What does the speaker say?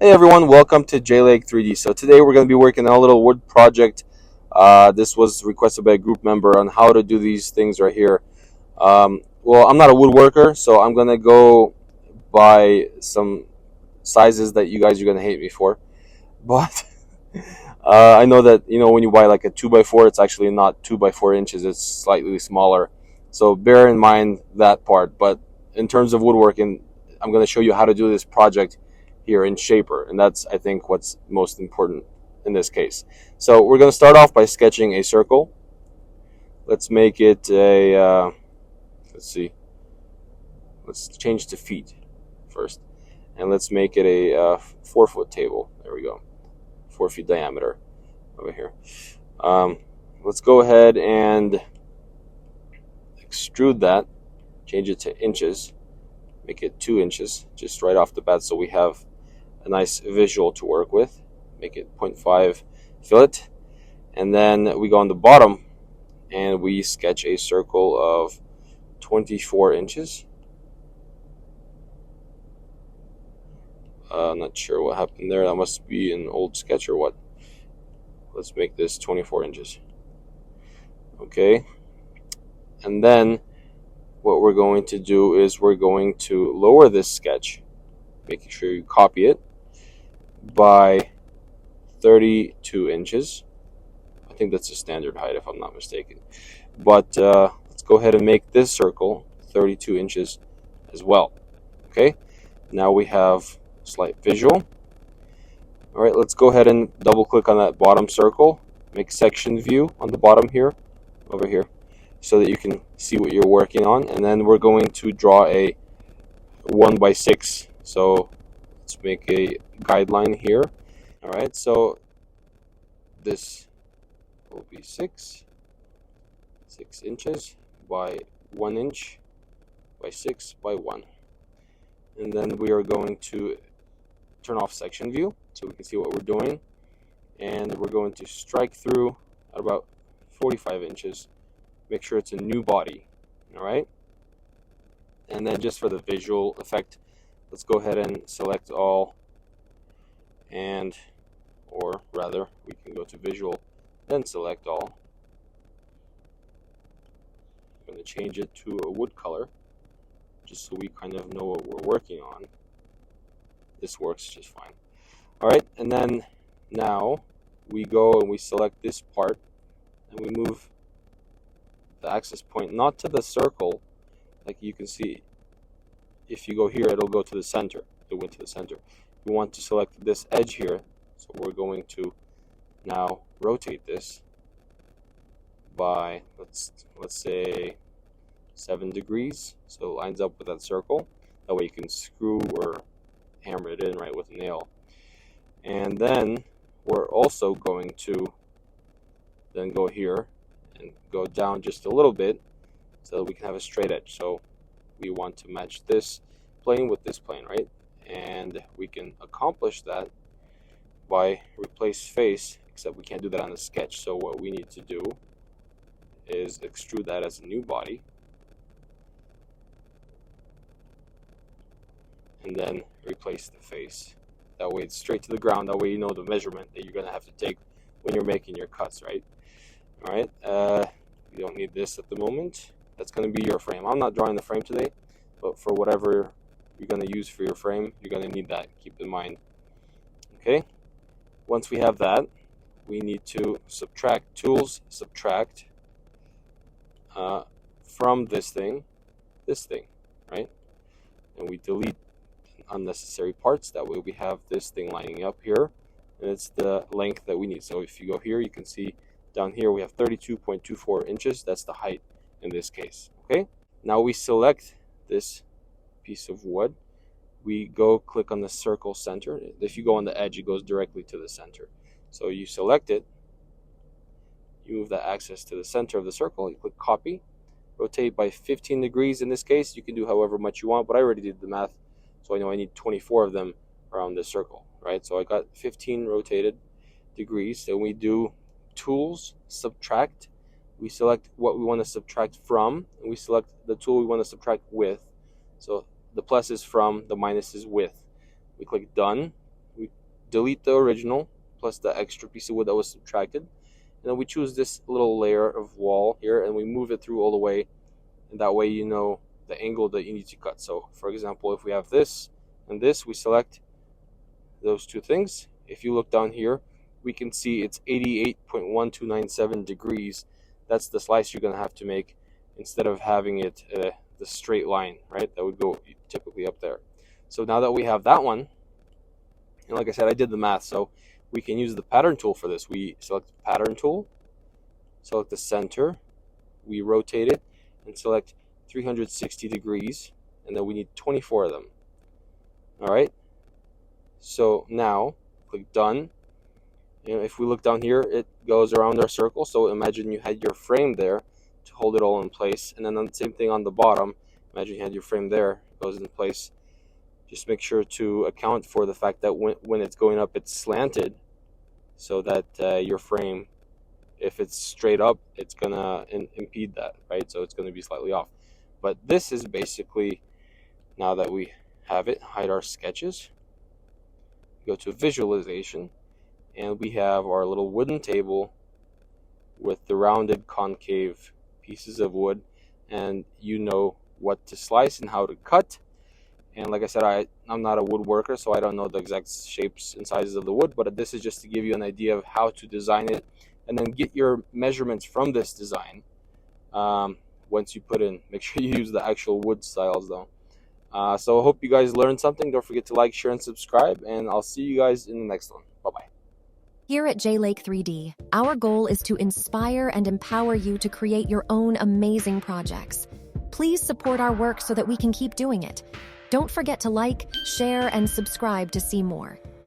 Hey everyone, welcome to Shapr3D. So today we're going to be working on a little wood project. This was requested by a group member on how to do these things right here. Well, I'm not a woodworker, so I'm going to go by some sizes that you guys are going to hate me for. But I know that when you buy like a 2x4, it's actually not 2x4 inches, it's slightly smaller. So bear in mind that part. But in terms of woodworking, I'm going to show you how to do this project here in Shapr, and that's, I think, what's most important in this case. So we're going to start off by sketching a circle. Let's make it a let's see, let's change to feet first, and let's make it a 4-foot table. There we go, 4 feet diameter over here. Let's go ahead and extrude that, change it to inches, make it 2 inches just right off the bat, so we have a nice visual to work with. Make it 0.5 fillet, and then we go on the bottom and we sketch a circle of 24 inches. I'm not sure what happened there. That must be an old sketch or what. Let's make this 24 inches. Okay, and then what we're going to do is we're going to lower this sketch, making sure you copy it, by 32 inches. I think that's a standard height if I'm not mistaken. But let's go ahead and make this circle 32 inches as well. Okay, now we have a slight visual. All right, let's go ahead and double click on that bottom circle, make section view on the bottom here, over here, so that you can see what you're working on. And then we're going to draw a 1x6. So let's make a guideline here. All right, so this will be 6 inches by 1 inch by 6 by 1. And then we are going to turn off section view so we can see what we're doing. And we're going to strike through at about 45 inches. Make sure it's a new body. All right. And then just for the visual effect, let's go ahead and select all, and or rather we can go to visual, then select all. I'm going to change it to a wood color just so we kind of know what we're working on. This works just fine. All right, and then now we go and we select this part and we move the axis point not to the circle, like you can see. If you go here, it'll go to the center. It went to the center. We want to select this edge here, so we're going to now rotate this by let's say 7 degrees, so it lines up with that circle. That way you can screw or hammer it in right with a nail. And then we're also going to then go here and go down just a little bit so that we can have a straight edge. So we want to match this plane with this plane, right? And we can accomplish that by replace face, except we can't do that on the sketch. So what we need to do is extrude that as a new body, and then replace the face. That way it's straight to the ground. That way you know the measurement that you're going to have to take when you're making your cuts, right? All right, you don't need this at the moment. That's going to be your frame. I'm not drawing the frame today, but for whatever you're going to use for your frame, you're going to need that. Keep in mind. Okay, once we have that, we need to subtract. Tools, subtract from this thing, right? And we delete unnecessary parts. That way we have this thing lining up here, and it's the length that we need. So if you go here, you can see down here we have 32.24 inches. That's the height in this case. Okay, now we select this piece of wood. We go click on the circle center. If you go on the edge, it goes directly to the center. So you select it, you move the axis to the center of the circle, you click copy, rotate by 15 degrees. In this case, you can do however much you want, but I already did the math, so I know I need 24 of them around this circle, right? So I got 15 rotated degrees. Then we do tools, subtract. We select what we want to subtract from, and we select the tool we want to subtract with. So the plus is from, the minus is with. We click done. We delete the original plus the extra piece of wood that was subtracted, and then we choose this little layer of wall here and we move it through all the way, and that way you know the angle that you need to cut. So for example, if we have this and this, we select those two things. If you look down here, we can see it's 88.1297 degrees. That's the slice you're going to have to make instead of having it the straight line, right? That would go typically up there. So now that we have that one, and like I said, I did the math, so we can use the pattern tool for this. We select the pattern tool, select the center, we rotate it, and select 360 degrees, and then we need 24 of them. All right. So now click done. If we look down here, it goes around our circle. So imagine you had your frame there to hold it all in place, and then the same thing on the bottom. Imagine you had your frame there, it goes in place. Just make sure to account for the fact that when it's going up, it's slanted, so that your frame, if it's straight up, it's gonna impede that, right? So it's gonna be slightly off. But this is basically, now that we have it, hide our sketches, go to visualization, and we have our little wooden table with the rounded concave pieces of wood, and you know what to slice and how to cut. And like I said, I'm not a woodworker, so I don't know the exact shapes and sizes of the wood, but this is just to give you an idea of how to design it, and then get your measurements from this design. Once you put in, make sure you use the actual wood styles though. So I hope you guys learned something. Don't forget to like, share, and subscribe, and I'll see you guys in the next one. Bye-bye. Here at Shapr3D, our goal is to inspire and empower you to create your own amazing projects. Please support our work so that we can keep doing it. Don't forget to like, share, and subscribe to see more.